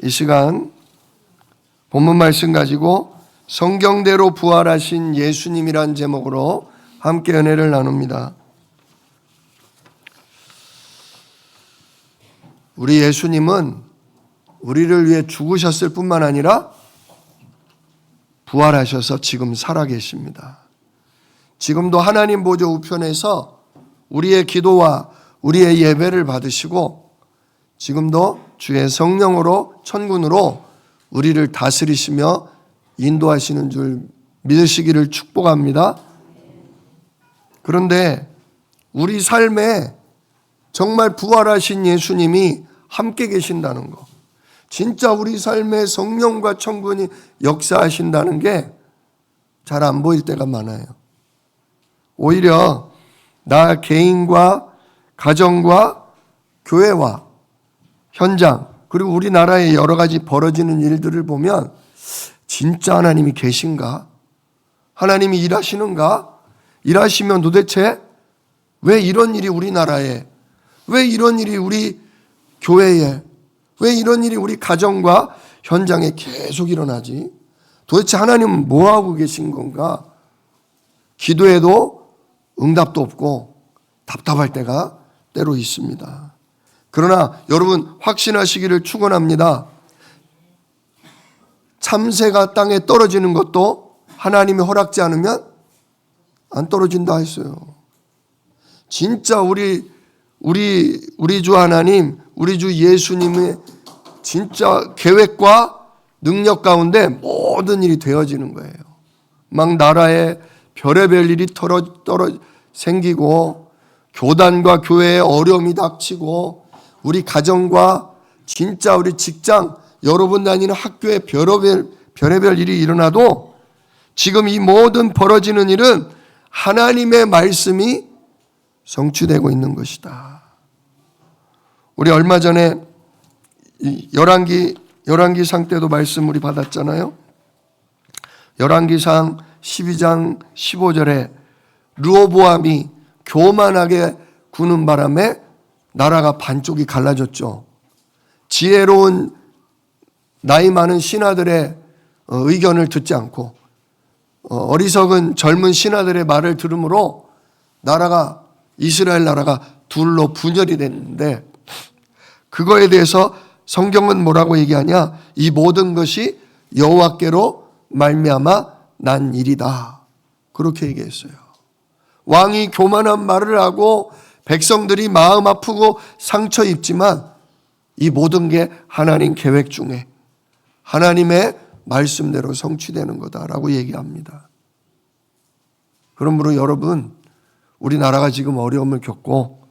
이 시간 본문 말씀 가지고 성경대로 부활하신 예수님이란 제목으로 함께 은혜를 나눕니다. 우리 예수님은 우리를 위해 죽으셨을 뿐만 아니라 부활하셔서 지금 살아계십니다. 지금도 하나님 보좌 우편에서 우리의 기도와 우리의 예배를 받으시고 지금도 주의 성령으로 천군으로 우리를 다스리시며 인도하시는 줄 믿으시기를 축복합니다. 그런데 우리 삶에 정말 부활하신 예수님이 함께 계신다는 것, 진짜 우리 삶에 성령과 천군이 역사하신다는 게 잘 안 보일 때가 많아요. 오히려 나 개인과 가정과 교회와 현장 그리고 우리나라에 여러 가지 벌어지는 일들을 보면 진짜 하나님이 계신가? 하나님이 일하시는가? 일하시면 도대체 왜 이런 일이 우리나라에, 왜 이런 일이 우리 교회에, 왜 이런 일이 우리 가정과 현장에 계속 일어나지? 도대체 하나님은 뭐하고 계신 건가? 기도해도 응답도 없고 답답할 때가 때로 있습니다. 그러나 여러분 확신하시기를 축원합니다. 참새가 땅에 떨어지는 것도 하나님이 허락지 않으면 안 떨어진다 했어요. 진짜 우리 주 하나님, 우리 주 예수님의 진짜 계획과 능력 가운데 모든 일이 되어지는 거예요. 막 나라에 별의별 일이 생기고 교단과 교회에 어려움이 닥치고 우리 가정과 진짜 우리 직장, 여러분 다니는 학교에 별의별 일이 일어나도 지금 이 모든 벌어지는 일은 하나님의 말씀이 성취되고 있는 것이다. 우리 얼마 전에 열왕기상 때도 말씀 우리 받았잖아요. 열왕기상 12장 15절에 르호보암이 교만하게 구는 바람에 나라가 반쪽이 갈라졌죠. 지혜로운 나이 많은 신하들의 의견을 듣지 않고 어리석은 젊은 신하들의 말을 들으므로 이스라엘 나라가 둘로 분열이 됐는데 그거에 대해서 성경은 뭐라고 얘기하냐? 이 모든 것이 여호와께로 말미암아 난 일이다. 그렇게 얘기했어요. 왕이 교만한 말을 하고 백성들이 마음 아프고 상처 입지만 이 모든 게 하나님 계획 중에 하나님의 말씀대로 성취되는 거다라고 얘기합니다. 그러므로 여러분, 우리나라가 지금 어려움을 겪고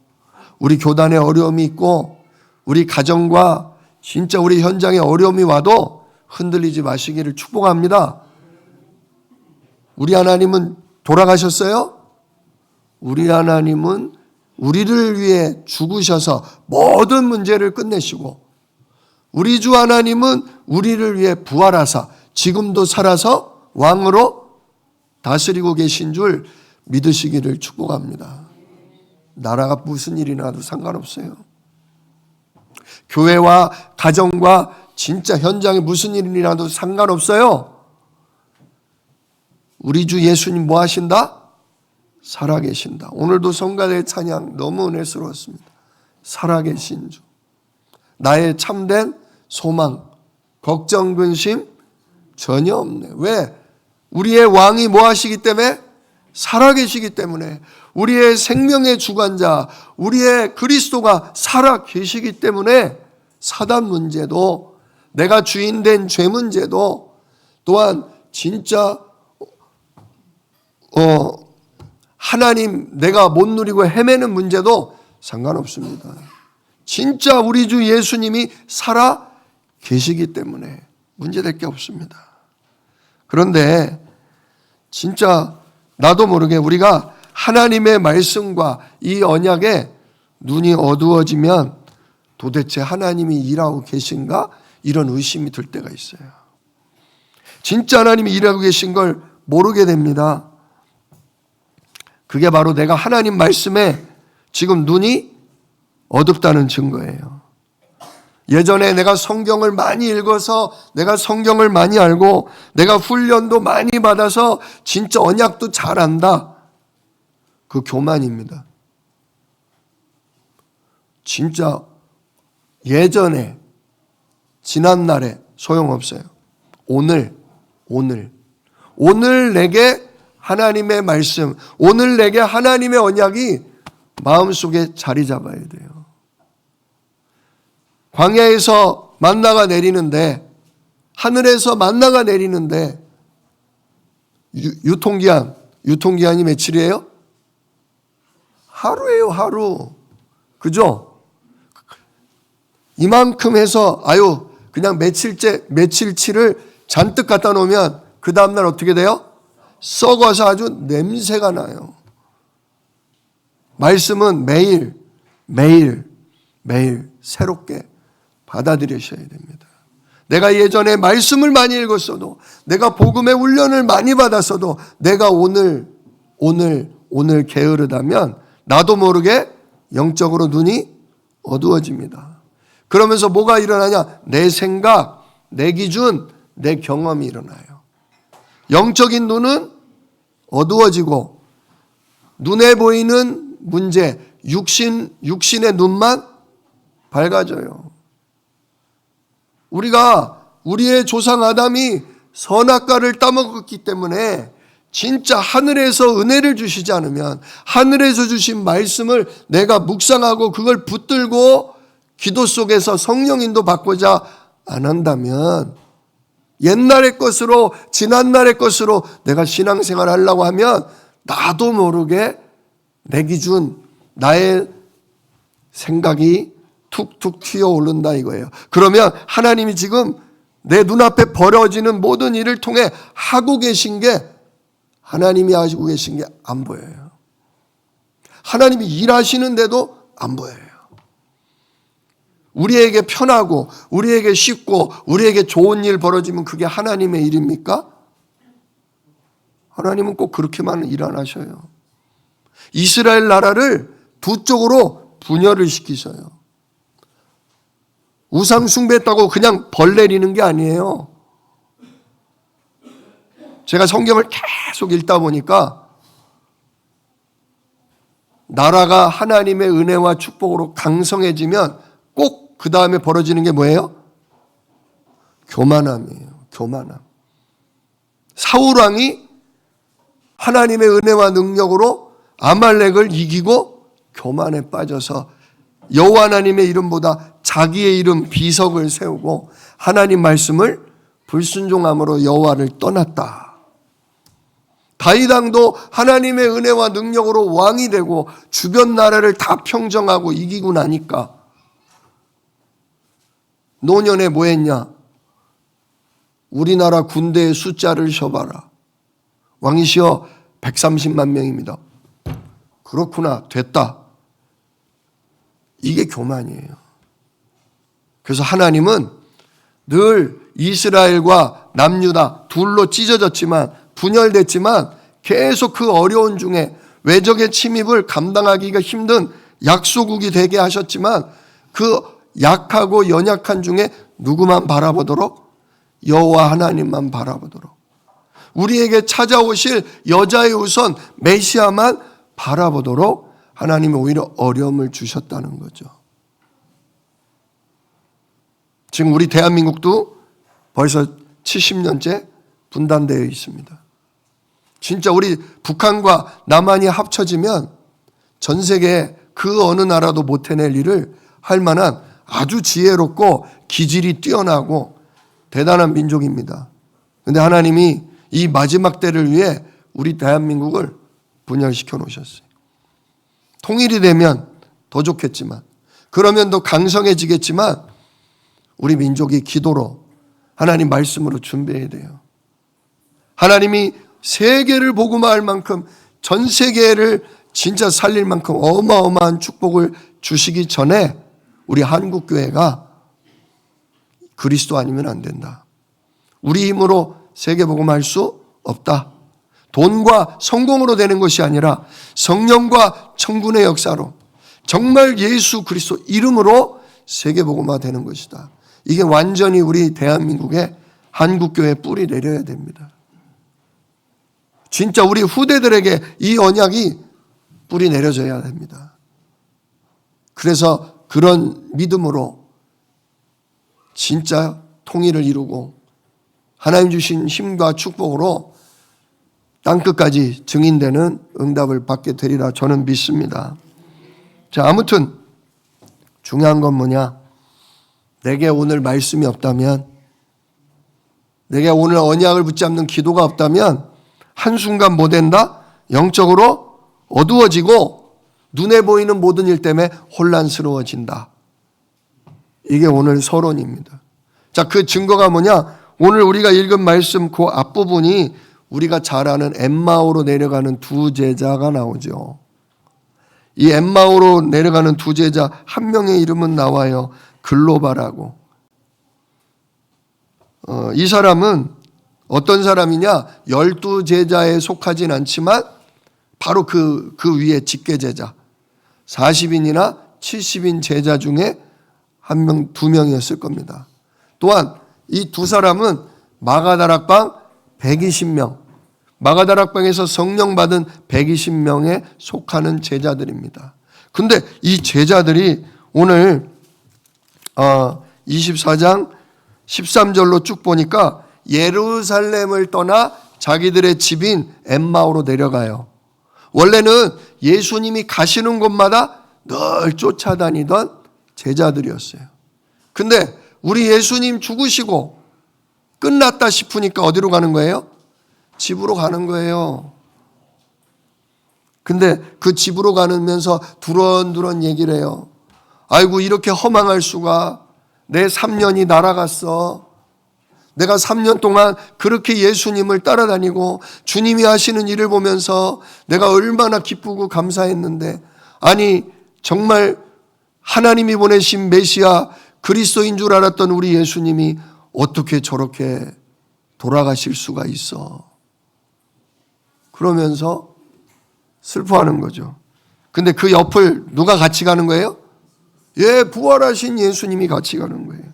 우리 교단에 어려움이 있고 우리 가정과 진짜 우리 현장에 어려움이 와도 흔들리지 마시기를 축복합니다. 우리 하나님은 돌아가셨어요? 우리 하나님은 우리를 위해 죽으셔서 모든 문제를 끝내시고 우리 주 하나님은 우리를 위해 부활하사 지금도 살아서 왕으로 다스리고 계신 줄 믿으시기를 축복합니다. 나라가 무슨 일이 나도 상관없어요. 교회와 가정과 진짜 현장에 무슨 일이 나도 상관없어요. 우리 주 예수님 뭐 하신다? 살아계신다. 오늘도 성가대 찬양 너무 은혜스러웠습니다. 살아계신 주. 나의 참된 소망, 걱정, 근심 전혀 없네. 왜? 우리의 왕이 뭐 하시기 때문에? 살아계시기 때문에. 우리의 생명의 주관자, 우리의 그리스도가 살아계시기 때문에 사단 문제도 내가 주인된 죄 문제도 또한 진짜 하나님 내가 못 누리고 헤매는 문제도 상관없습니다. 진짜 우리 주 예수님이 살아 계시기 때문에 문제될 게 없습니다. 그런데 진짜 나도 모르게 우리가 하나님의 말씀과 이 언약에 눈이 어두워지면 도대체 하나님이 일하고 계신가? 이런 의심이 들 때가 있어요. 진짜 하나님이 일하고 계신 걸 모르게 됩니다. 그게 바로 내가 하나님 말씀에 지금 눈이 어둡다는 증거예요. 예전에 내가 성경을 많이 읽어서 내가 성경을 많이 알고 내가 훈련도 많이 받아서 진짜 언약도 잘 안다. 그 교만입니다. 진짜 예전에 지난날에 소용없어요. 오늘 내게 하나님의 말씀, 오늘 내게 하나님의 언약이 마음속에 자리 잡아야 돼요. 광야에서 만나가 내리는데, 하늘에서 만나가 내리는데 유통기한이 며칠이에요? 하루예요, 하루. 그죠? 이만큼 해서 그냥 며칠치를 잔뜩 갖다 놓으면 그 다음날 어떻게 돼요? 썩어서 아주 냄새가 나요. 말씀은 매일 새롭게 받아들이셔야 됩니다. 내가 예전에 말씀을 많이 읽었어도, 내가 복음의 훈련을 많이 받았어도, 내가 오늘 게으르다면 나도 모르게 영적으로 눈이 어두워집니다. 그러면서 뭐가 일어나냐? 내 생각, 내 기준, 내 경험이 일어나요. 영적인 눈은 어두워지고 눈에 보이는 문제, 육신의 눈만 밝아져요. 우리의 조상 아담이 선악과를 따먹었기 때문에 진짜 하늘에서 은혜를 주시지 않으면, 하늘에서 주신 말씀을 내가 묵상하고 그걸 붙들고 기도 속에서 성령 인도 받고자 안 한다면, 옛날의 것으로, 지난날의 것으로 내가 신앙생활 하려고 하면 나도 모르게 내 기준, 나의 생각이 툭툭 튀어오른다 이거예요. 그러면 하나님이 지금 내 눈앞에 벌어지는 모든 일을 통해 하고 계신 게, 하나님이 하시고 계신 게 안 보여요. 하나님이 일하시는데도 안 보여요. 우리에게 편하고 우리에게 쉽고 우리에게 좋은 일 벌어지면 그게 하나님의 일입니까? 하나님은 꼭 그렇게만 일 안 하셔요. 이스라엘 나라를 두 쪽으로 분열을 시키셔요. 우상 숭배했다고 그냥 벌 내리는 게 아니에요. 제가 성경을 계속 읽다 보니까 나라가 하나님의 은혜와 축복으로 강성해지면 꼭 그 다음에 벌어지는 게 뭐예요? 교만함이에요. 교만함. 사울 왕이 하나님의 은혜와 능력으로 아말렉을 이기고 교만에 빠져서 여호와 하나님의 이름보다 자기의 이름 비석을 세우고 하나님 말씀을 불순종함으로 여호와를 떠났다. 다윗 왕도 하나님의 은혜와 능력으로 왕이 되고 주변 나라를 다 평정하고 이기고 나니까 노년에 뭐 했냐? 우리나라 군대의 숫자를 쉬어봐라. 왕이시여 130만 명입니다. 그렇구나, 됐다. 이게 교만이에요. 그래서 하나님은 늘 이스라엘과 남유다 둘로 찢어졌지만, 분열됐지만 계속 그 어려운 중에 외적의 침입을 감당하기가 힘든 약소국이 되게 하셨지만, 그 약하고 연약한 중에 누구만 바라보도록? 여호와 하나님만 바라보도록. 우리에게 찾아오실 여자의 우선 메시아만 바라보도록 하나님이 오히려 어려움을 주셨다는 거죠. 지금 우리 대한민국도 벌써 70년째 분단되어 있습니다. 진짜 우리 북한과 남한이 합쳐지면 전 세계 그 어느 나라도 못 해낼 일을 할 만한 아주 지혜롭고 기질이 뛰어나고 대단한 민족입니다. 그런데 하나님이 이 마지막 때를 위해 우리 대한민국을 분열시켜 놓으셨어요. 통일이 되면 더 좋겠지만, 그러면 더 강성해지겠지만 우리 민족이 기도로, 하나님 말씀으로 준비해야 돼요. 하나님이 세계를 복음화할 만큼, 전 세계를 진짜 살릴 만큼 어마어마한 축복을 주시기 전에 우리 한국교회가 그리스도 아니면 안 된다. 우리 힘으로 세계복음할 수 없다. 돈과 성공으로 되는 것이 아니라 성령과 성군의 역사로 정말 예수 그리스도 이름으로 세계복음화 되는 것이다. 이게 완전히 우리 대한민국의 한국교회에 뿌리 내려야 됩니다. 진짜 우리 후대들에게 이 언약이 뿌리 내려져야 됩니다. 그래서 그런 믿음으로 진짜 통일을 이루고 하나님 주신 힘과 축복으로 땅끝까지 증인되는 응답을 받게 되리라 저는 믿습니다. 자, 아무튼 중요한 건 뭐냐? 내게 오늘 말씀이 없다면, 내게 오늘 언약을 붙잡는 기도가 없다면 한순간 뭐 된다? 영적으로 어두워지고 눈에 보이는 모든 일 때문에 혼란스러워진다. 이게 오늘 서론입니다. 자, 그 증거가 뭐냐? 오늘 우리가 읽은 말씀 그 앞부분이 우리가 잘 아는 엠마오로 내려가는 두 제자가 나오죠. 이 엠마오로 내려가는 두 제자 한 명의 이름은 나와요. 글로바라고. 이 사람은 어떤 사람이냐? 12제자에 속하진 않지만 바로 그 위에 직계제자 40인이나 70인 제자 중에 한 명, 두 명이었을 겁니다. 또한 이 두 사람은 마가다락방 120명, 마가다락방에서 성령 받은 120명에 속하는 제자들입니다. 근데 이 제자들이 오늘 24장 13절로 쭉 보니까 예루살렘을 떠나 자기들의 집인 엠마오로 내려가요. 원래는 예수님이 가시는 곳마다 늘 쫓아다니던 제자들이었어요. 근데 우리 예수님 죽으시고 끝났다 싶으니까 어디로 가는 거예요? 집으로 가는 거예요. 근데 그 집으로 가면서 두런두런 얘기를 해요. 아이고, 이렇게 허망할 수가. 내 3년이 날아갔어. 내가 3년 동안 그렇게 예수님을 따라다니고 주님이 하시는 일을 보면서 내가 얼마나 기쁘고 감사했는데, 아니 정말 하나님이 보내신 메시아 그리스도인 줄 알았던 우리 예수님이 어떻게 저렇게 돌아가실 수가 있어. 그러면서 슬퍼하는 거죠. 근데 그 옆을 누가 같이 가는 거예요? 예, 부활하신 예수님이 같이 가는 거예요.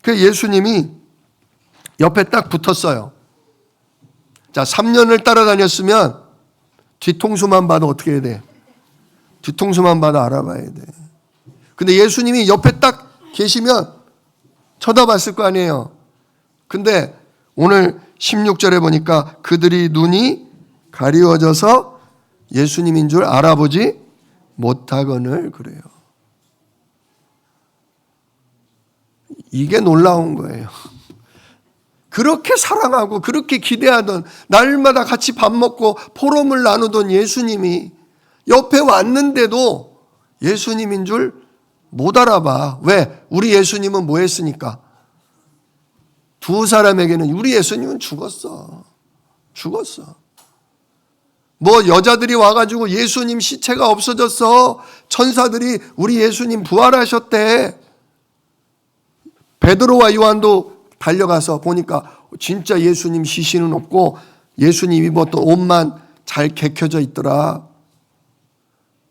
그 예수님이 옆에 딱 붙었어요. 자, 3년을 따라다녔으면 뒤통수만 봐도 어떻게 해야 돼? 뒤통수만 봐도 알아봐야 돼. 근데 예수님이 옆에 딱 계시면 쳐다봤을 거 아니에요. 근데 오늘 16절에 보니까 그들이 눈이 가리워져서 예수님인 줄 알아보지 못하거늘 그래요. 이게 놀라운 거예요. 그렇게 사랑하고 그렇게 기대하던, 날마다 같이 밥 먹고 포럼을 나누던 예수님이 옆에 왔는데도 예수님인 줄 못 알아봐. 왜? 우리 예수님은 뭐 했으니까? 두 사람에게는 우리 예수님은 죽었어. 뭐 여자들이 와가지고 예수님 시체가 없어졌어. 천사들이 우리 예수님 부활하셨대. 베드로와 요한도 달려가서 보니까 진짜 예수님 시신은 없고 예수님 입었던 옷만 잘 개켜져 있더라.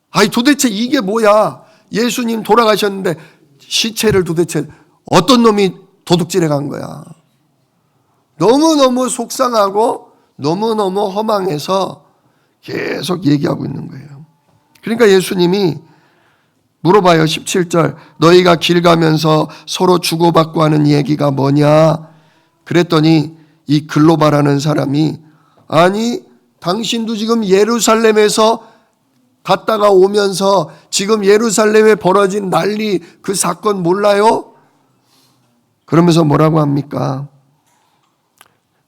아니 도대체 이게 뭐야? 예수님 돌아가셨는데 시체를 도대체 어떤 놈이 도둑질해 간 거야? 너무너무 속상하고 너무너무 허망해서 계속 얘기하고 있는 거예요. 그러니까 예수님이 물어봐요. 17절. 너희가 길 가면서 서로 주고받고 하는 얘기가 뭐냐? 그랬더니 이 글로바라는 사람이, 아니 당신도 지금 예루살렘에서 갔다가 오면서 지금 예루살렘에 벌어진 난리, 그 사건 몰라요? 그러면서 뭐라고 합니까?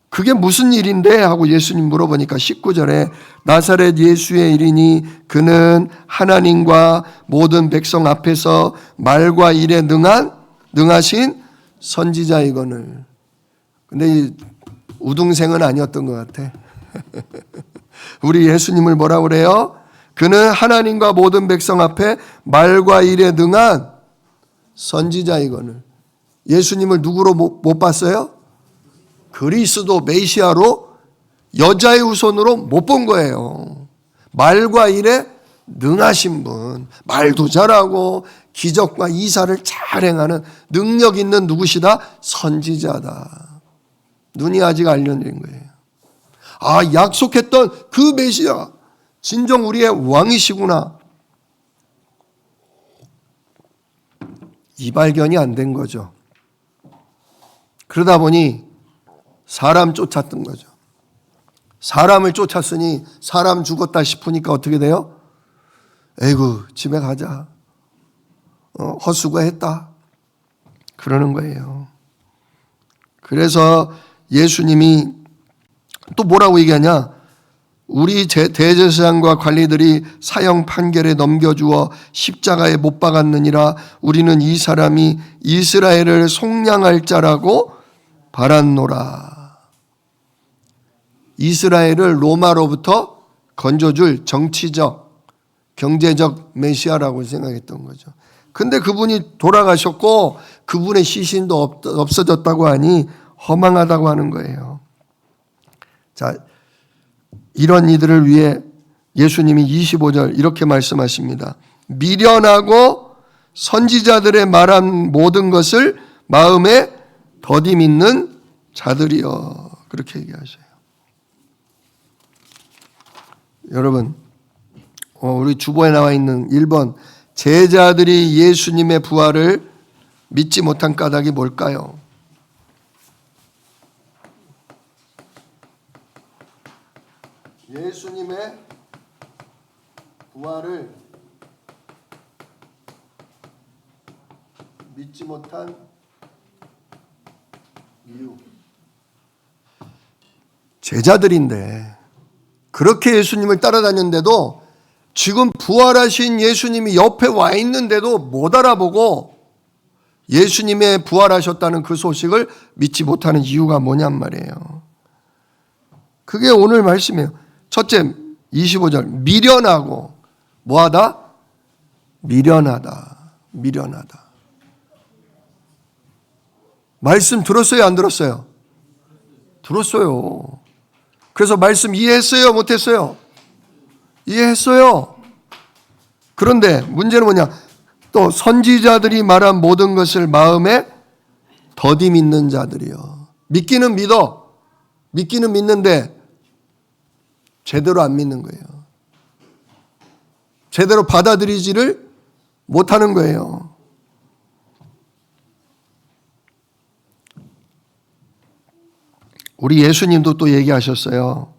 그게 무슨 일인데? 하고 예수님 물어보니까 19절에 나사렛 예수의 일이니 그는 하나님과 모든 백성 앞에서 말과 일에 능하신 선지자이거늘. 근데 이 우등생은 아니었던 것 같아. 우리 예수님을 뭐라고 그래요? 그는 하나님과 모든 백성 앞에 말과 일에 능한 선지자이거늘. 예수님을 누구로 못 봤어요? 그리스도 메시아로 여자의 후손으로 못 본 거예요. 말과 일에 능하신 분, 말도 잘하고 기적과 이사를 잘 행하는 능력 있는 누구시다? 선지자다. 눈이 아직 안 열린 거예요. 아, 약속했던 그 메시아, 진정 우리의 왕이시구나. 이 발견이 안 된 거죠. 그러다 보니 사람 쫓았던 거죠. 사람을 쫓았으니 사람 죽었다 싶으니까 어떻게 돼요? 에이구, 집에 가자. 헛수고했다. 그러는 거예요. 그래서 예수님이 또 뭐라고 얘기하냐? 우리 대제사장과 관리들이 사형 판결에 넘겨주어 십자가에 못 박았느니라. 우리는 이 사람이 이스라엘을 속량할 자라고 바랐노라. 이스라엘을 로마로부터 건져줄 정치적, 경제적 메시아라고 생각했던 거죠. 근데 그분이 돌아가셨고 그분의 시신도 없어졌다고 하니 허망하다고 하는 거예요. 자, 이런 이들을 위해 예수님이 25절 이렇게 말씀하십니다. 미련하고 선지자들의 말한 모든 것을 마음에 더디 믿는 자들이여. 그렇게 얘기하셔요. 여러분, 우리 주보에 나와 있는 1번, 제자들이 예수님의 부활을 믿지 못한 까닭이 뭘까요? 예수님의 부활을 믿지 못한 이유. 제자들인데 그렇게 예수님을 따라다녔는데도 지금 부활하신 예수님이 옆에 와 있는데도 못 알아보고 예수님의 부활하셨다는 그 소식을 믿지 못하는 이유가 뭐냔 말이에요. 그게 오늘 말씀이에요. 첫째, 25절. 미련하고 뭐하다? 미련하다. 미련하다. 말씀 들었어요? 안 들었어요? 들었어요. 그래서 말씀 이해했어요? 못했어요? 이해했어요. 그런데 문제는 뭐냐? 또 선지자들이 말한 모든 것을 마음에 더디 믿는 자들이요. 믿기는 믿어. 믿기는 믿는데 제대로 안 믿는 거예요. 제대로 받아들이지를 못하는 거예요. 우리 예수님도 또 얘기하셨어요.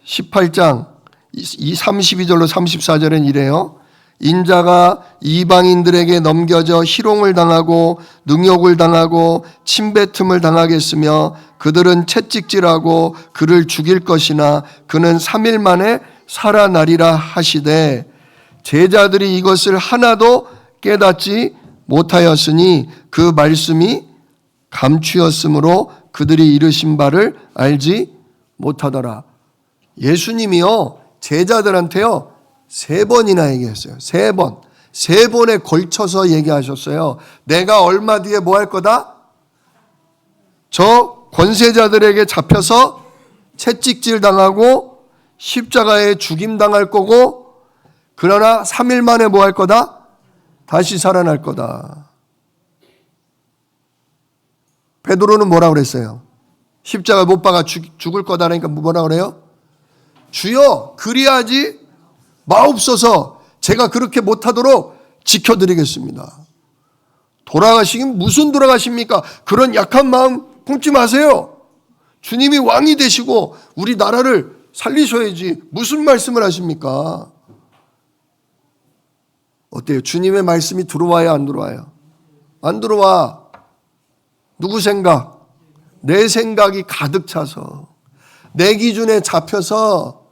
18장 32절로 34절은 이래요. 인자가 이방인들에게 넘겨져 희롱을 당하고 능욕을 당하고 침뱉음을 당하겠으며 그들은 채찍질하고 그를 죽일 것이나 그는 3일 만에 살아나리라 하시되 제자들이 이것을 하나도 깨닫지 못하였으니 그 말씀이 감추었으므로 그들이 이르신 바를 알지 못하더라. 예수님이요 제자들한테요 3번이나 얘기했어요. 3번. 3번에 걸쳐서 얘기하셨어요. 내가 얼마 뒤에 뭐 할 거다? 저 권세자들에게 잡혀서 채찍질 당하고 십자가에 죽임 당할 거고 그러나 3일 만에 뭐 할 거다? 다시 살아날 거다. 베드로는 뭐라 그랬어요? 십자가 못 박아 죽을 거다라니까 뭐라 그래요? 주여 그리하지 마옵소서. 제가 그렇게 못하도록 지켜드리겠습니다. 돌아가시긴 무슨 돌아가십니까? 그런 약한 마음 품지 마세요. 주님이 왕이 되시고 우리 나라를 살리셔야지 무슨 말씀을 하십니까? 어때요? 주님의 말씀이 들어와요? 안 들어와요? 안 들어와. 누구 생각? 내 생각이 가득 차서 내 기준에 잡혀서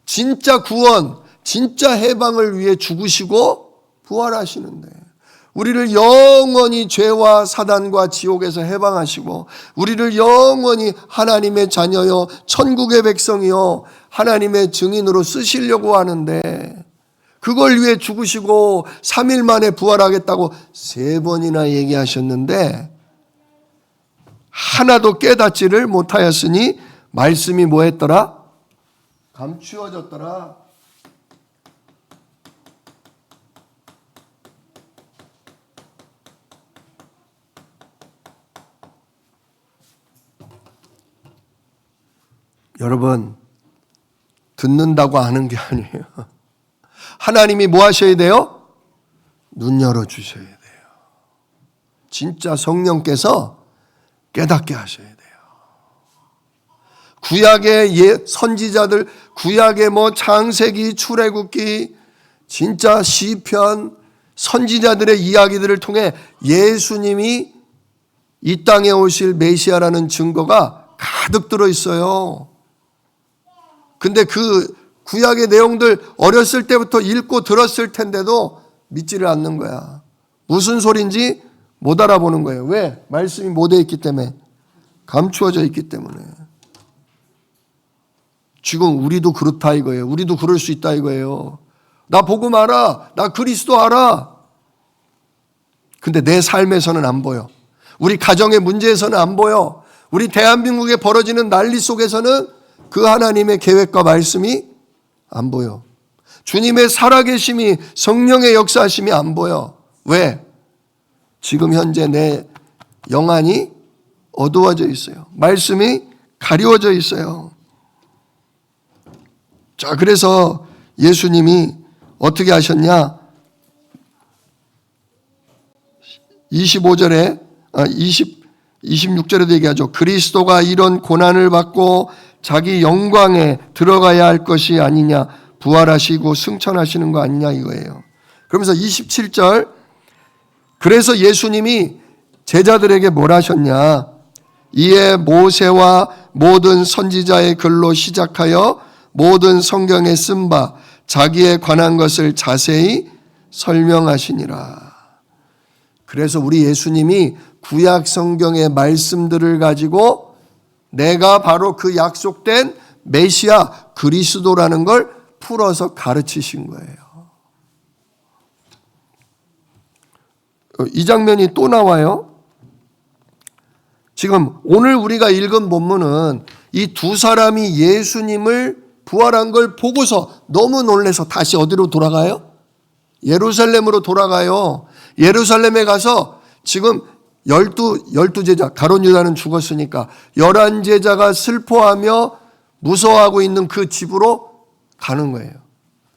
진짜 구원, 진짜 해방을 위해 죽으시고 부활하시는데 우리를 영원히 죄와 사단과 지옥에서 해방하시고 우리를 영원히 하나님의 자녀요 천국의 백성이요 하나님의 증인으로 쓰시려고 하는데 그걸 위해 죽으시고 3일 만에 부활하겠다고 3번이나 얘기하셨는데 하나도 깨닫지를 못하였으니 말씀이 뭐 했더라? 감추어졌더라. 여러분, 듣는다고 아는 게 아니에요. 하나님이 뭐 하셔야 돼요? 눈 열어주셔야 돼요. 진짜 성령께서 깨닫게 하셔야 돼요. 구약의 선지자들, 구약의 창세기, 출애굽기, 진짜 시편, 선지자들의 이야기들을 통해 예수님이 이 땅에 오실 메시아라는 증거가 가득 들어 있어요. 근데 그 구약의 내용들 어렸을 때부터 읽고 들었을 텐데도 믿지를 않는 거야. 무슨 소린지 못 알아보는 거예요. 왜? 말씀이 못 돼 있기 때문에. 감추어져 있기 때문에. 지금 우리도 그렇다 이거예요. 우리도 그럴 수 있다 이거예요. 나 복음 알아. 나 그리스도 알아. 근데 내 삶에서는 안 보여. 우리 가정의 문제에서는 안 보여. 우리 대한민국에 벌어지는 난리 속에서는 그 하나님의 계획과 말씀이 안 보여. 주님의 살아계심이, 성령의 역사하심이 안 보여. 왜? 지금 현재 내 영안이 어두워져 있어요. 말씀이 가리워져 있어요. 자, 그래서 예수님이 어떻게 하셨냐? 26절에도 얘기하죠. 그리스도가 이런 고난을 받고 자기 영광에 들어가야 할 것이 아니냐, 부활하시고 승천하시는 거 아니냐 이거예요. 그러면서 27절, 그래서 예수님이 제자들에게 뭘 하셨냐? 이에 모세와 모든 선지자의 글로 시작하여 모든 성경에 쓴 바 자기에 관한 것을 자세히 설명하시니라. 그래서 우리 예수님이 구약 성경의 말씀들을 가지고 내가 바로 그 약속된 메시아 그리스도라는 걸 풀어서 가르치신 거예요. 이 장면이 또 나와요. 지금 오늘 우리가 읽은 본문은 이 두 사람이 예수님을 부활한 걸 보고서 너무 놀라서 다시 어디로 돌아가요? 예루살렘으로 돌아가요. 예루살렘에 가서 지금 12 제자, 가룟 유다는 죽었으니까 11 제자가 슬퍼하며 무서워하고 있는 그 집으로 가는 거예요.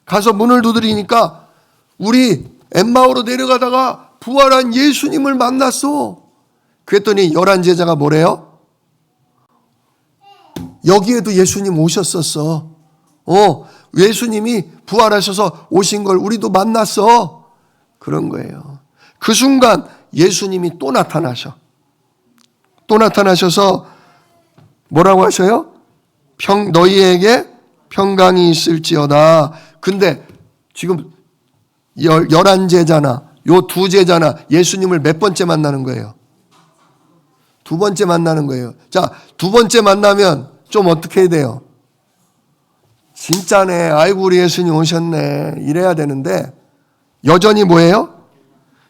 가서 문을 두드리니까 우리 엠마오로 내려가다가 부활한 예수님을 만났어. 그랬더니 11 제자가 뭐래요? 여기에도 예수님 오셨었어. 예수님이 부활하셔서 오신 걸 우리도 만났어. 그런 거예요. 그 순간 예수님이 또 나타나셔. 또 나타나셔서 뭐라고 하셔요? 너희에게 평강이 있을지어다. 근데 지금 11 제자나 요 두 제자나 예수님을 몇 번째 만나는 거예요? 두 번째 만나는 거예요. 자, 두 번째 만나면 좀 어떻게 해야 돼요? 진짜네. 아이고 우리 예수님 오셨네. 이래야 되는데 여전히 뭐예요?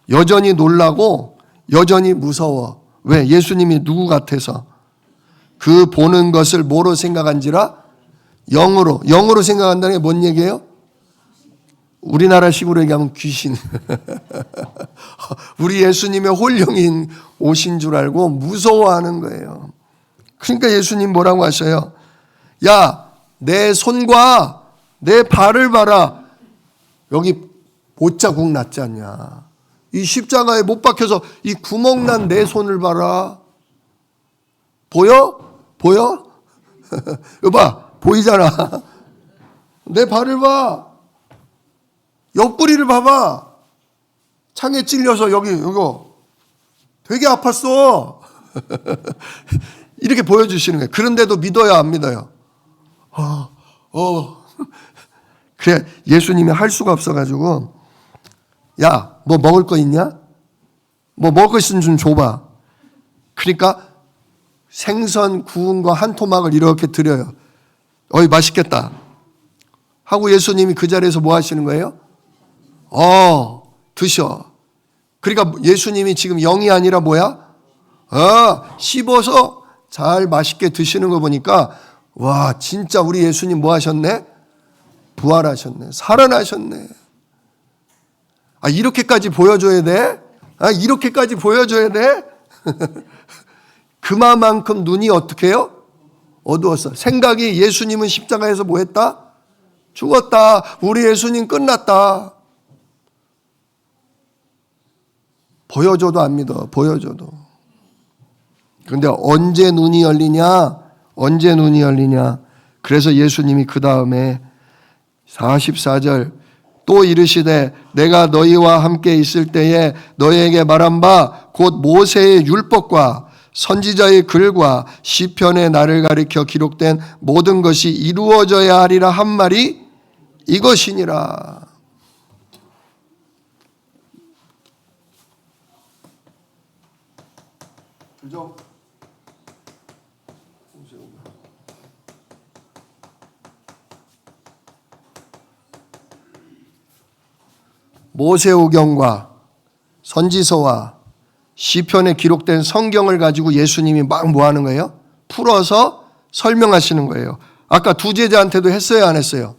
여전히 놀라고 여전히 무서워. 왜? 예수님이 누구 같아서? 그 보는 것을 뭐로 생각한지라? 영으로 생각한다는 게 뭔 얘기예요? 우리나라식으로 얘기하면 귀신. 우리 예수님의 홀령인 오신 줄 알고 무서워하는 거예요. 그러니까 예수님 뭐라고 하셔요? 야, 내 손과 내 발을 봐라. 여기 못자국 났지 않냐. 이 십자가에 못 박혀서 이 구멍 난 내 손을 봐라. 보여? 여봐, 보이잖아. 내 발을 봐. 옆구리를 봐봐. 창에 찔려서 이거 되게 아팠어. 이렇게 보여주시는 거예요. 그런데도 믿어요, 안 믿어요? 그래, 예수님이 할 수가 없어가지고, 야, 뭐 먹을 거 있냐? 뭐 먹을 거 있으면 좀 줘봐. 그러니까 생선 구운 거 한 토막을 이렇게 드려요. 어이, 맛있겠다. 하고 예수님이 그 자리에서 뭐 하시는 거예요? 드셔. 그러니까 예수님이 지금 영이 아니라 뭐야? 씹어서 잘 맛있게 드시는 거 보니까 와, 진짜 우리 예수님 뭐 하셨네? 부활하셨네. 살아나셨네. 이렇게까지 보여줘야 돼? 이렇게까지 보여줘야 돼? 그만큼 눈이 어떻게 해요? 어두웠어. 생각이 예수님은 십자가에서 뭐 했다? 죽었다. 우리 예수님 끝났다. 보여줘도 안 믿어. 보여줘도. 그런데 언제 눈이 열리냐? 언제 눈이 열리냐? 그래서 예수님이 그 다음에 44절 또 이르시되 내가 너희와 함께 있을 때에 너희에게 말한 바 곧 모세의 율법과 선지자의 글과 시편의 나를 가리켜 기록된 모든 것이 이루어져야 하리라 한 말이 이것이니라. 그죠? 모세오경과 선지서와 시편에 기록된 성경을 가지고 예수님이 막 뭐 하는 거예요? 풀어서 설명하시는 거예요. 아까 두 제자한테도 했어요, 안 했어요?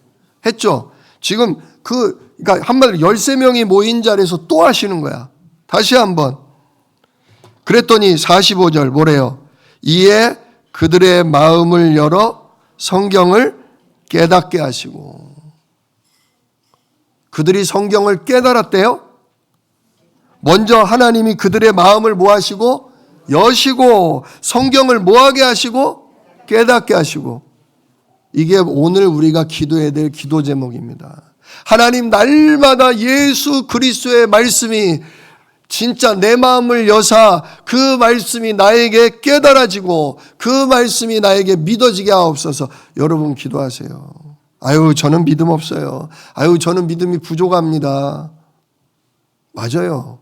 했죠. 지금 그러니까 한마디로 13명이 모인 자리에서 또 하시는 거야. 다시 한번. 그랬더니 45절 뭐래요? 이에 그들의 마음을 열어 성경을 깨닫게 하시고. 그들이 성경을 깨달았대요. 먼저 하나님이 그들의 마음을 뭐 하시고? 여시고 성경을 뭐 하게 하시고? 깨닫게 하시고. 이게 오늘 우리가 기도해야 될 기도 제목입니다. 하나님 날마다 예수 그리스도의 말씀이 진짜 내 마음을 여사 그 말씀이 나에게 깨달아지고 그 말씀이 나에게 믿어지게 하옵소서. 여러분 기도하세요. 아유 저는 믿음 없어요. 아유 저는 믿음이 부족합니다. 맞아요.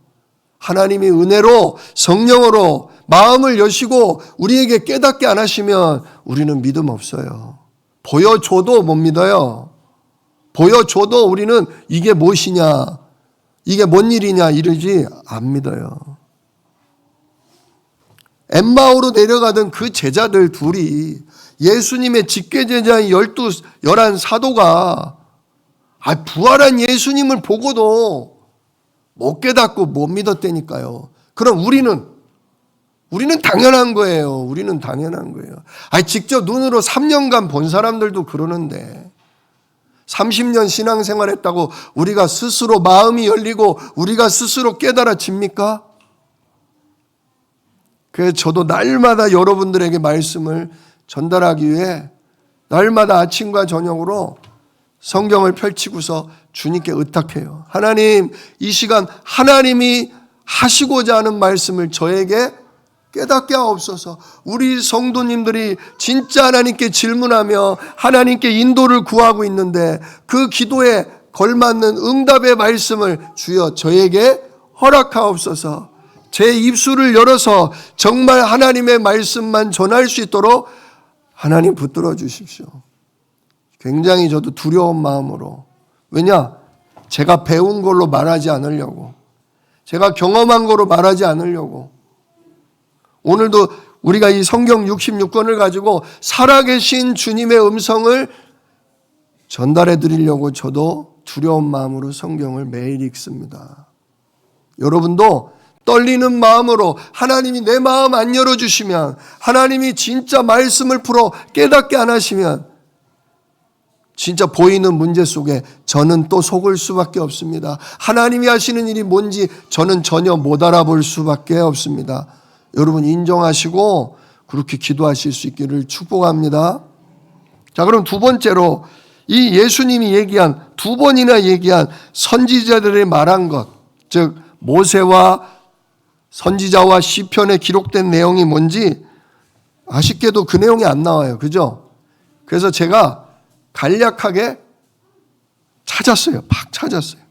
하나님이 은혜로 성령으로 마음을 여시고 우리에게 깨닫게 안 하시면 우리는 믿음 없어요. 보여줘도 못 믿어요. 보여줘도 우리는 이게 무엇이냐 이게 뭔 일이냐 이러지 안 믿어요. 엠마오로 내려가던 그 제자들 둘이 예수님의 직계제자인 11 사도가 부활한 예수님을 보고도 못 깨닫고 못 믿었다니까요. 그럼 우리는 당연한 거예요. 우리는 당연한 거예요. 직접 눈으로 3년간 본 사람들도 그러는데 30년 신앙생활 했다고 우리가 스스로 마음이 열리고 우리가 스스로 깨달아집니까? 그래서 저도 날마다 여러분들에게 말씀을 전달하기 위해 날마다 아침과 저녁으로 성경을 펼치고서 주님께 의탁해요. 하나님, 이 시간 하나님이 하시고자 하는 말씀을 저에게 깨닫게 하옵소서. 우리 성도님들이 진짜 하나님께 질문하며 하나님께 인도를 구하고 있는데 그 기도에 걸맞는 응답의 말씀을 주여 저에게 허락하옵소서. 제 입술을 열어서 정말 하나님의 말씀만 전할 수 있도록 하나님 붙들어 주십시오. 굉장히 저도 두려운 마음으로. 왜냐? 제가 배운 걸로 말하지 않으려고. 제가 경험한 걸로 말하지 않으려고. 오늘도 우리가 이 성경 66권을 가지고 살아계신 주님의 음성을 전달해 드리려고 저도 두려운 마음으로 성경을 매일 읽습니다. 여러분도 떨리는 마음으로 하나님이 내 마음 안 열어주시면 하나님이 진짜 말씀을 풀어 깨닫게 안 하시면 진짜 보이는 문제 속에 저는 또 속을 수밖에 없습니다. 하나님이 하시는 일이 뭔지 저는 전혀 못 알아볼 수밖에 없습니다. 여러분 인정하시고 그렇게 기도하실 수 있기를 축복합니다. 자, 그럼 두 번째로 이 예수님이 얘기한 두 번이나 얘기한 선지자들의 말한 것, 즉 모세와 선지자와 시편에 기록된 내용이 뭔지 아쉽게도 그 내용이 안 나와요. 그죠? 그래서 제가 간략하게 찾았어요. 막 찾았어요.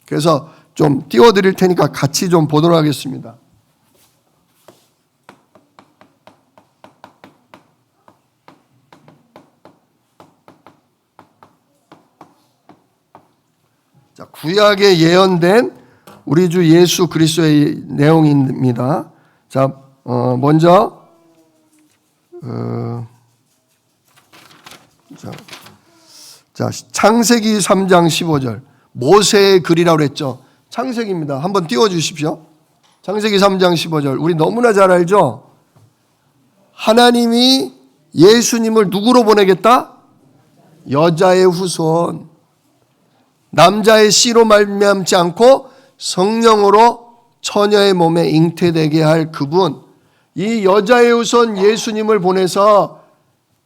그래서 좀 띄워드릴 테니까 같이 좀 보도록 하겠습니다. 자, 구약에 예언된 우리 주 예수 그리스도의 내용입니다. 자, 먼저 창세기 3장 15절 모세의 글이라고 그랬죠. 창세기입니다. 한번 띄워주십시오. 창세기 3장 15절 우리 너무나 잘 알죠. 하나님이 예수님을 누구로 보내겠다? 여자의 후손. 남자의 씨로 말미암지 않고 성령으로 처녀의 몸에 잉태되게 할 그분, 이 여자의 후손 예수님을 보내서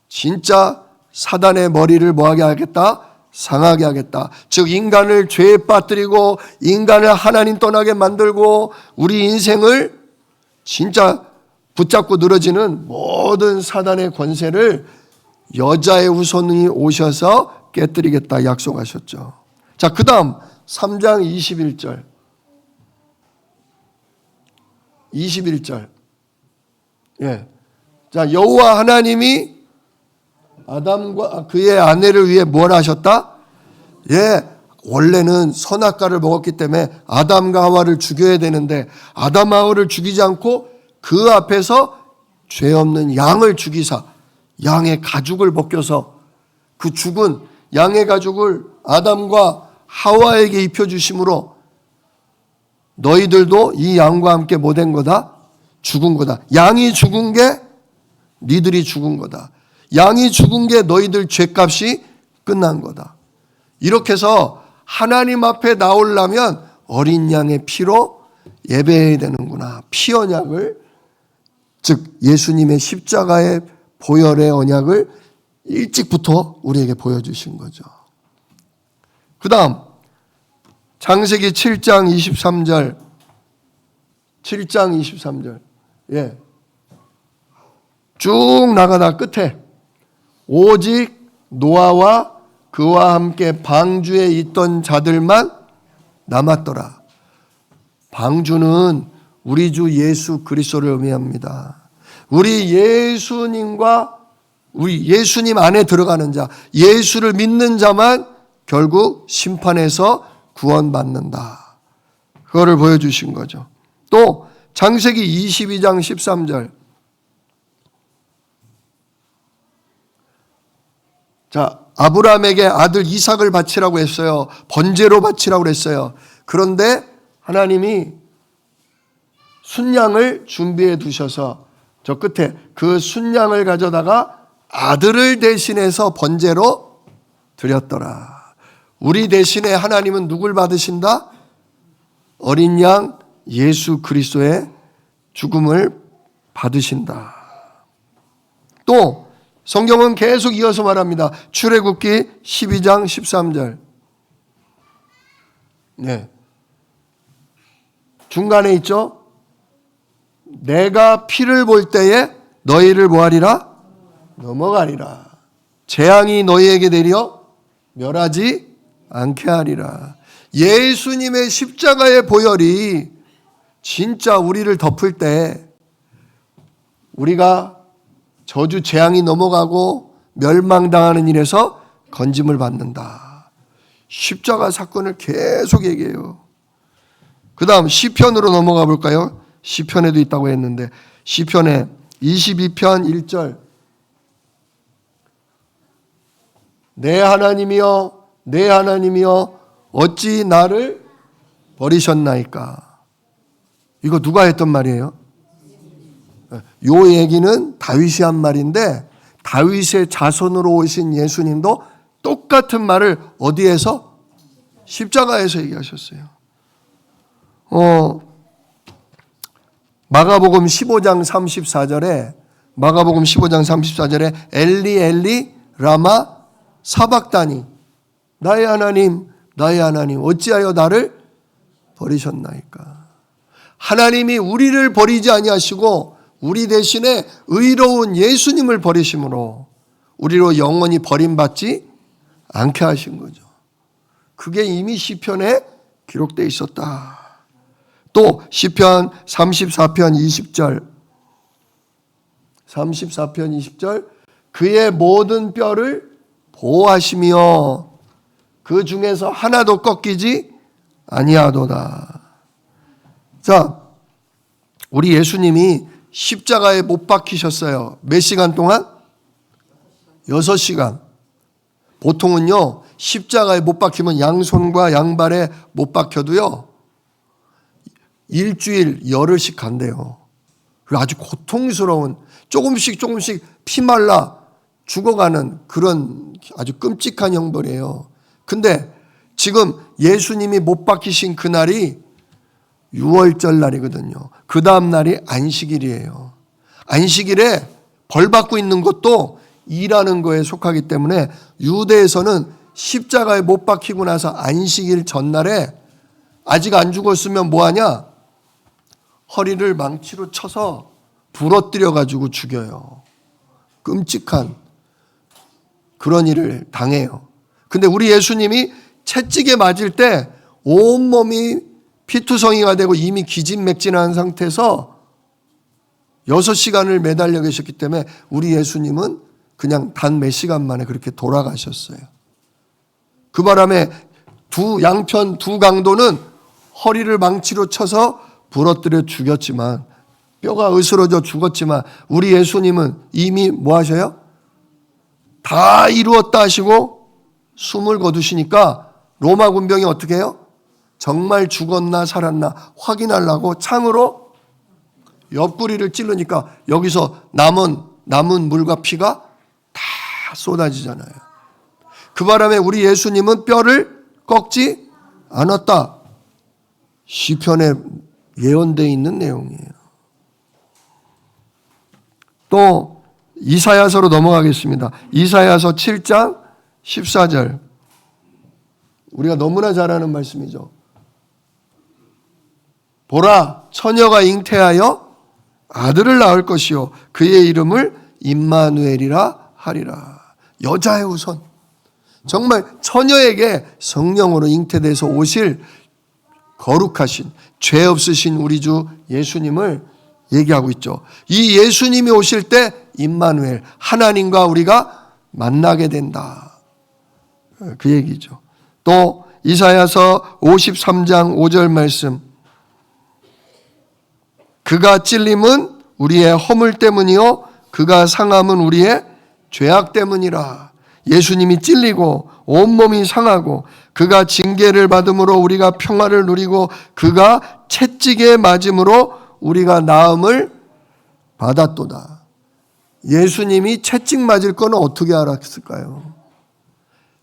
진짜 사단의 머리를 뭐하게 하겠다? 상하게 하겠다. 즉 인간을 죄에 빠뜨리고 인간을 하나님 떠나게 만들고 우리 인생을 진짜 붙잡고 늘어지는 모든 사단의 권세를 여자의 후손이 오셔서 깨뜨리겠다 약속하셨죠. 자, 그 다음 3장 21절. 21절. 예. 자, 여호와 하나님이 아담과 그의 아내를 위해 뭘 하셨다? 예. 원래는 선악과를 먹었기 때문에 아담과 하와를 죽여야 되는데 아담 하와를 죽이지 않고 그 앞에서 죄 없는 양을 죽이사 양의 가죽을 벗겨서 그 죽은 양의 가죽을 아담과 하와에게 입혀주심으로 너희들도 이 양과 함께 못된 거다? 죽은 거다. 양이 죽은 게 니들이 죽은 거다. 양이 죽은 게 너희들 죄값이 끝난 거다. 이렇게 해서 하나님 앞에 나오려면 어린 양의 피로 예배해야 되는구나. 피 언약을, 즉 예수님의 십자가의 보혈의 언약을 일찍부터 우리에게 보여주신 거죠. 그 다음 창세기 7장 23절. 7장 23절. 예. 쭉 나가다 끝에 오직 노아와 그와 함께 방주에 있던 자들만 남았더라. 방주는 우리 주 예수 그리스도를 의미합니다. 우리 예수님 안에 들어가는 자, 예수를 믿는 자만 결국 심판에서 구원받는다. 그거를 보여주신 거죠. 또 창세기 22장 13절. 자, 아브라함에게 아들 이삭을 바치라고 했어요. 번제로 바치라고 했어요. 그런데 하나님이 순양을 준비해 두셔서 저 끝에 그 순양을 가져다가 아들을 대신해서 번제로 드렸더라. 우리 대신에 하나님은 누굴 받으신다? 어린 양 예수 그리스도의 죽음을 받으신다. 또 성경은 계속 이어서 말합니다. 출애굽기 12장 13절. 네. 중간에 있죠? 내가 피를 볼 때에 너희를 뭐하리라? 넘어가리라. 재앙이 너희에게 내려 멸하지 않게 하리라. 예수님의 십자가의 보혈이 진짜 우리를 덮을 때 우리가 저주 재앙이 넘어가고 멸망당하는 일에서 건짐을 받는다. 십자가 사건을 계속 얘기해요. 그 다음 시편으로 넘어가 볼까요? 시편에도 있다고 했는데 시편에 22편 1절. 내 하나님이여 내 하나님이여 어찌 나를 버리셨나이까. 이거 누가 했던 말이에요? 요 얘기는 다윗이 한 말인데 다윗의 자손으로 오신 예수님도 똑같은 말을 어디에서? 십자가에서 얘기하셨어요. 마가복음 15장 34절에 엘리 엘리 라마 사박다니 나의 하나님 어찌하여 나를 버리셨나이까. 하나님이 우리를 버리지 아니하시고 우리 대신에 의로운 예수님을 버리심으로 우리로 영원히 버림받지 않게 하신 거죠. 그게 이미 시편에 기록되어 있었다. 또 시편 34편 20절 그의 모든 뼈를 보호하시며 그 중에서 하나도 꺾이지 아니하도다. 자, 우리 예수님이 십자가에 못 박히셨어요. 몇 시간 동안? 6시간. 보통은요 십자가에 못 박히면 양손과 양발에 못 박혀도요 일주일 열흘씩 간대요. 그리고 아주 고통스러운 조금씩 피말라 죽어가는 그런 아주 끔찍한 형벌이에요. 근데 지금 예수님이 못 박히신 그날이 6월절 날이거든요. 그 다음 날이 안식일이에요. 안식일에 벌 받고 있는 것도 일하는 거에 속하기 때문에 유대에서는 십자가에 못 박히고 나서 안식일 전날에 아직 안 죽었으면 뭐하냐? 허리를 망치로 쳐서 부러뜨려 가지고 죽여요. 끔찍한 그런 일을 당해요. 근데 우리 예수님이 채찍에 맞을 때 온몸이 피투성이가 되고 이미 기진맥진한 상태에서 6시간을 매달려 계셨기 때문에 우리 예수님은 그냥 단 몇 시간 만에 그렇게 돌아가셨어요. 그 바람에 양편 두 강도는 허리를 망치로 쳐서 부러뜨려 죽였지만, 뼈가 으스러져 죽었지만 우리 예수님은 이미 뭐 하셔요? 다 이루었다 하시고 숨을 거두시니까 로마 군병이 어떻게 해요? 정말 죽었나 살았나 확인하려고 창으로 옆구리를 찌르니까 여기서 남은 물과 피가 다 쏟아지잖아요. 그 바람에 우리 예수님은 뼈를 꺾지 않았다. 시편에 예언되어 있는 내용이에요. 또 이사야서로 넘어가겠습니다. 이사야서 7장 14절. 우리가 너무나 잘 아는 말씀이죠. 보라, 처녀가 잉태하여 아들을 낳을 것이요 그의 이름을 임마누엘이라 하리라. 여자의 우선. 정말 처녀에게 성령으로 잉태돼서 오실 거룩하신 죄 없으신 우리 주 예수님을 얘기하고 있죠. 이 예수님이 오실 때 임마누엘, 하나님과 우리가 만나게 된다. 그 얘기죠. 또 이사야서 53장 5절 말씀. 그가 찔림은 우리의 허물 때문이요 그가 상함은 우리의 죄악 때문이라. 예수님이 찔리고 온몸이 상하고 그가 징계를 받음으로 우리가 평화를 누리고 그가 채찍에 맞음으로 우리가 나음을 받았도다. 예수님이 채찍 맞을 거는 어떻게 알았을까요?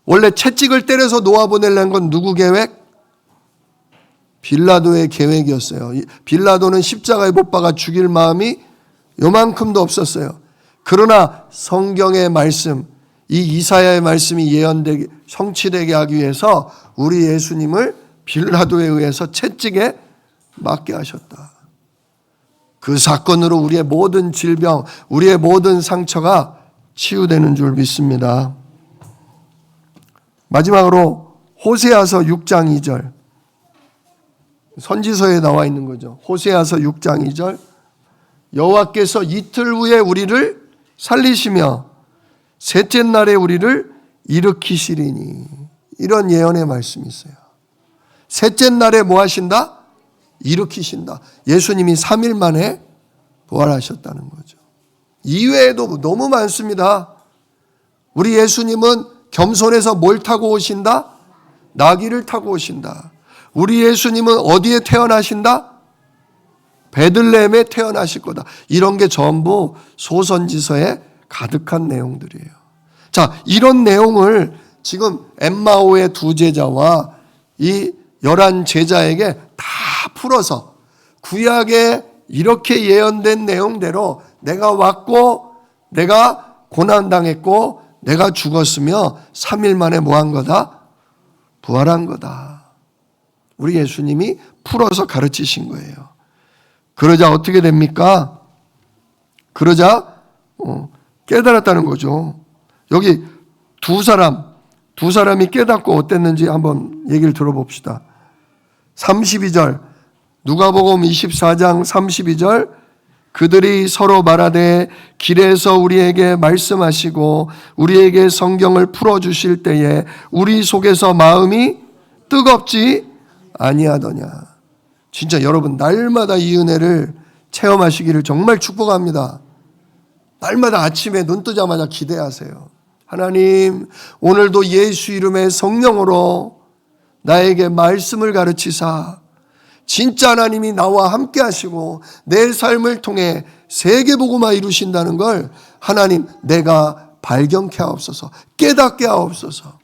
원래 채찍을 때려서 놓아보내려는 건 누구 계획? 빌라도의 계획이었어요. 빌라도는 십자가에 못 박아 죽일 마음이 요만큼도 없었어요. 그러나 성경의 말씀, 이 이사야의 말씀이 예언되게 성취되게 하기 위해서 우리 예수님을 빌라도에 의해서 채찍에 맞게 하셨다. 그 사건으로 우리의 모든 질병, 우리의 모든 상처가 치유되는 줄 믿습니다. 마지막으로 호세아서 6장 2절. 선지서에 나와 있는 거죠. 호세아서 6장 2절. 여호와께서 이틀 후에 우리를 살리시며 셋째 날에 우리를 일으키시리니. 이런 예언의 말씀이 있어요. 셋째 날에 뭐 하신다? 일으키신다. 예수님이 3일 만에 부활하셨다는 거죠. 이외에도 너무 많습니다. 우리 예수님은 겸손해서 뭘 타고 오신다? 나귀를 타고 오신다. 우리 예수님은 어디에 태어나신다? 베들레헴에 태어나실 거다. 이런 게 전부 소선지서에 가득한 내용들이에요. 자, 이런 내용을 지금 엠마오의 두 제자와 이 11 제자에게 다 풀어서 구약에 이렇게 예언된 내용대로 내가 왔고 내가 고난당했고 내가 죽었으며 3일 만에 뭐 한 거다? 부활한 거다. 우리 예수님이 풀어서 가르치신 거예요. 그러자 어떻게 됩니까? 그러자 깨달았다는 거죠. 여기 두 사람이 깨닫고 어땠는지 한번 얘기를 들어봅시다. 32절, 누가복음 24장 32절, 그들이 서로 말하되 길에서 우리에게 말씀하시고 우리에게 성경을 풀어주실 때에 우리 속에서 마음이 뜨겁지 아니하더냐. 진짜 여러분 날마다 이 은혜를 체험하시기를 정말 축복합니다. 날마다 아침에 눈 뜨자마자 기대하세요. 하나님, 오늘도 예수 이름의 성령으로 나에게 말씀을 가르치사 진짜 하나님이 나와 함께 하시고 내 삶을 통해 세계복음화 이루신다는 걸 하나님 내가 발견케 하옵소서, 깨닫게 하옵소서.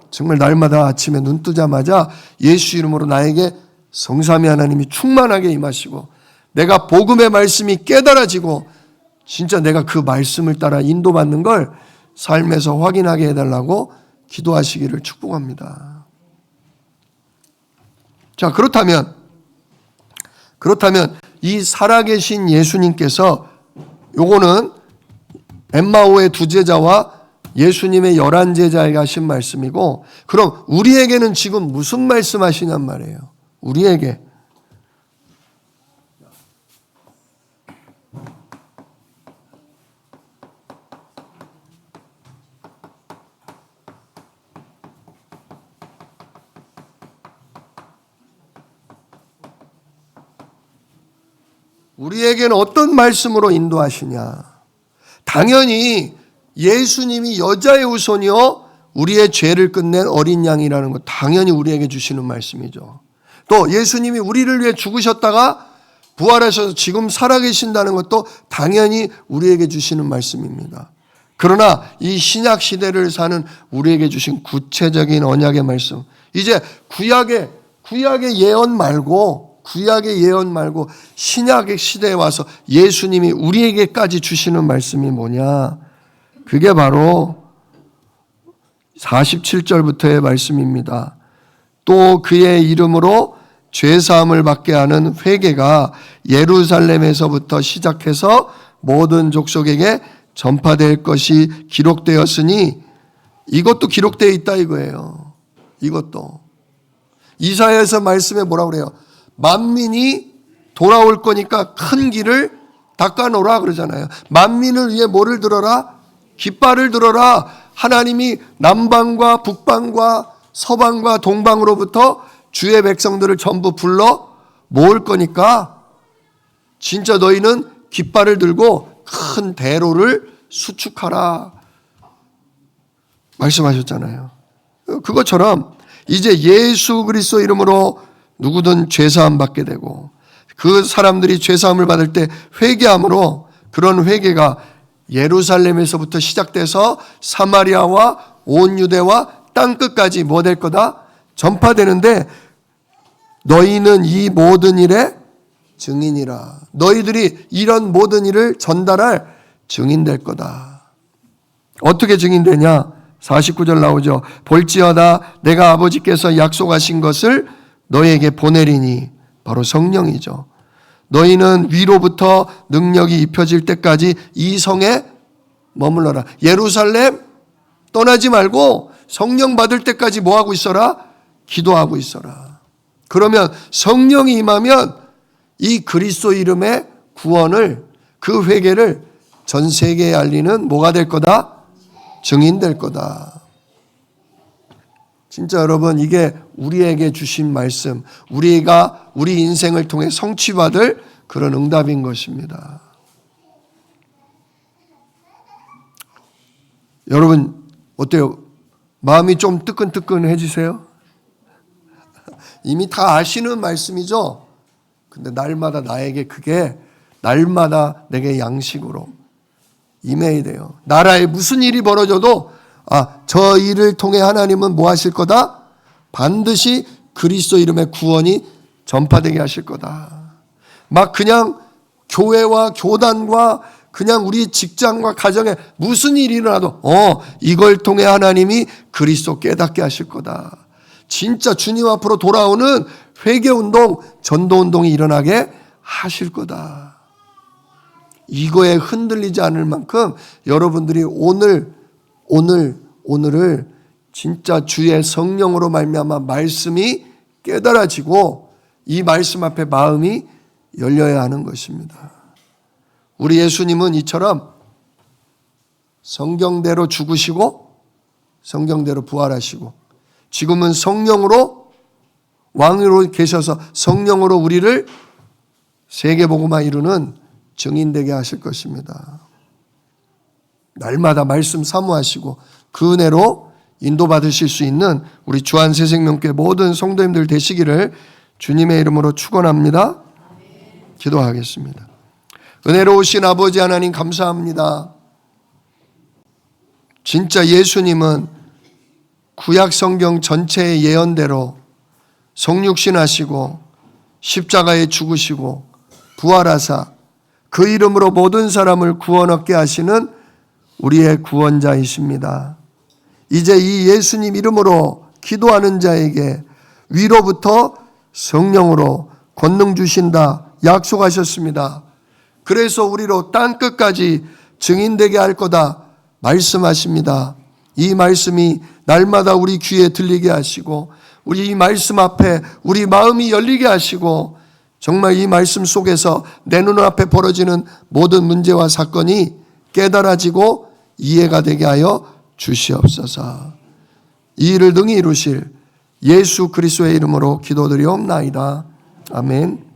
정말 날마다 아침에 눈 뜨자마자 예수 이름으로 나에게 성삼위 하나님이 충만하게 임하시고 내가 복음의 말씀이 깨달아지고 진짜 내가 그 말씀을 따라 인도받는 걸 삶에서 확인하게 해달라고 기도하시기를 축복합니다. 자, 그렇다면 이 살아계신 예수님께서, 요거는 엠마오의 두 제자와 예수님의 11제자에게 하신 말씀이고, 그럼 우리에게는 지금 무슨 말씀하시냔 말이에요. 우리에게. 우리에게는 어떤 말씀으로 인도하시냐? 당연히 예수님이 여자의 후손이요 우리의 죄를 끝낸 어린 양이라는 것, 당연히 우리에게 주시는 말씀이죠. 또 예수님이 우리를 위해 죽으셨다가 부활하셔서 지금 살아계신다는 것도 당연히 우리에게 주시는 말씀입니다. 그러나 이 신약 시대를 사는 우리에게 주신 구체적인 언약의 말씀, 이제 구약의 예언 말고 신약의 시대에 와서 예수님이 우리에게까지 주시는 말씀이 뭐냐? 그게 바로 47절부터의 말씀입니다. 또 그의 이름으로 죄사함을 받게 하는 회개가 예루살렘에서부터 시작해서 모든 족속에게 전파될 것이 기록되었으니, 이것도 기록되어 있다 이거예요. 이것도 이사야에서 말씀에 뭐라고 그래요? 만민이 돌아올 거니까 큰 길을 닦아놓으라 그러잖아요. 만민을 위해 뭐를 들어라? 깃발을 들어라. 하나님이 남방과 북방과 서방과 동방으로부터 주의 백성들을 전부 불러 모을 거니까 진짜 너희는 깃발을 들고 큰 대로를 수축하라 말씀하셨잖아요. 그것처럼 이제 예수 그리스도 이름으로 누구든 죄사함 받게 되고, 그 사람들이 죄사함을 받을 때 회개함으로 그런 회개가 예루살렘에서부터 시작돼서 사마리아와 온 유대와 땅끝까지 뭐 될 거다? 전파되는데, 너희는 이 모든 일의 증인이라. 너희들이 이런 모든 일을 전달할 증인될 거다. 어떻게 증인되냐? 49절 나오죠. 볼지어다 내가 아버지께서 약속하신 것을 너희에게 보내리니, 바로 성령이죠. 너희는 위로부터 능력이 입혀질 때까지 이 성에 머물러라. 예루살렘 떠나지 말고 성령 받을 때까지 뭐 하고 있어라? 기도하고 있어라. 그러면 성령이 임하면 이 그리스도 이름의 구원을, 그 회개를 전 세계에 알리는 뭐가 될 거다? 증인될 거다. 진짜 여러분, 이게 우리에게 주신 말씀, 우리가 우리 인생을 통해 성취받을 그런 응답인 것입니다. 여러분 어때요? 마음이 좀 뜨끈뜨끈해지세요? 이미 다 아시는 말씀이죠? 근데 날마다 나에게 그게 날마다 내게 양식으로 임해야 돼요. 나라에 무슨 일이 벌어져도 저 일을 통해 하나님은 뭐 하실 거다? 반드시 그리스도 이름의 구원이 전파되게 하실 거다. 막 그냥 교회와 교단과 그냥 우리 직장과 가정에 무슨 일이 일어나도 이걸 통해 하나님이 그리스도 깨닫게 하실 거다. 진짜 주님 앞으로 돌아오는 회개운동, 전도운동이 일어나게 하실 거다. 이거에 흔들리지 않을 만큼 여러분들이 오늘을 진짜 주의 성령으로 말미암아 말씀이 깨달아지고 이 말씀 앞에 마음이 열려야 하는 것입니다. 우리 예수님은 이처럼 성경대로 죽으시고 성경대로 부활하시고 지금은 성령으로 왕으로 계셔서 성령으로 우리를 세계복음화 이루는 증인되게 하실 것입니다. 날마다 말씀 사모하시고 그 은혜로 인도받으실 수 있는 우리 주안새생명교회 모든 성도님들 되시기를 주님의 이름으로 축원합니다. 기도하겠습니다. 은혜로우신 아버지 하나님 감사합니다. 진짜 예수님은 구약 성경 전체의 예언대로 성육신 하시고 십자가에 죽으시고 부활하사 그 이름으로 모든 사람을 구원 얻게 하시는 우리의 구원자이십니다. 이제 이 예수님 이름으로 기도하는 자에게 위로부터 성령으로 권능 주신다 약속하셨습니다. 그래서 우리로 땅끝까지 증인되게 할 거다 말씀하십니다. 이 말씀이 날마다 우리 귀에 들리게 하시고 우리 이 말씀 앞에 우리 마음이 열리게 하시고 정말 이 말씀 속에서 내 눈앞에 벌어지는 모든 문제와 사건이 깨달아지고 이해가 되게 하여 주시옵소서. 이 일을 능히 이루실 예수 그리스도의 이름으로 기도드리옵나이다. 아멘.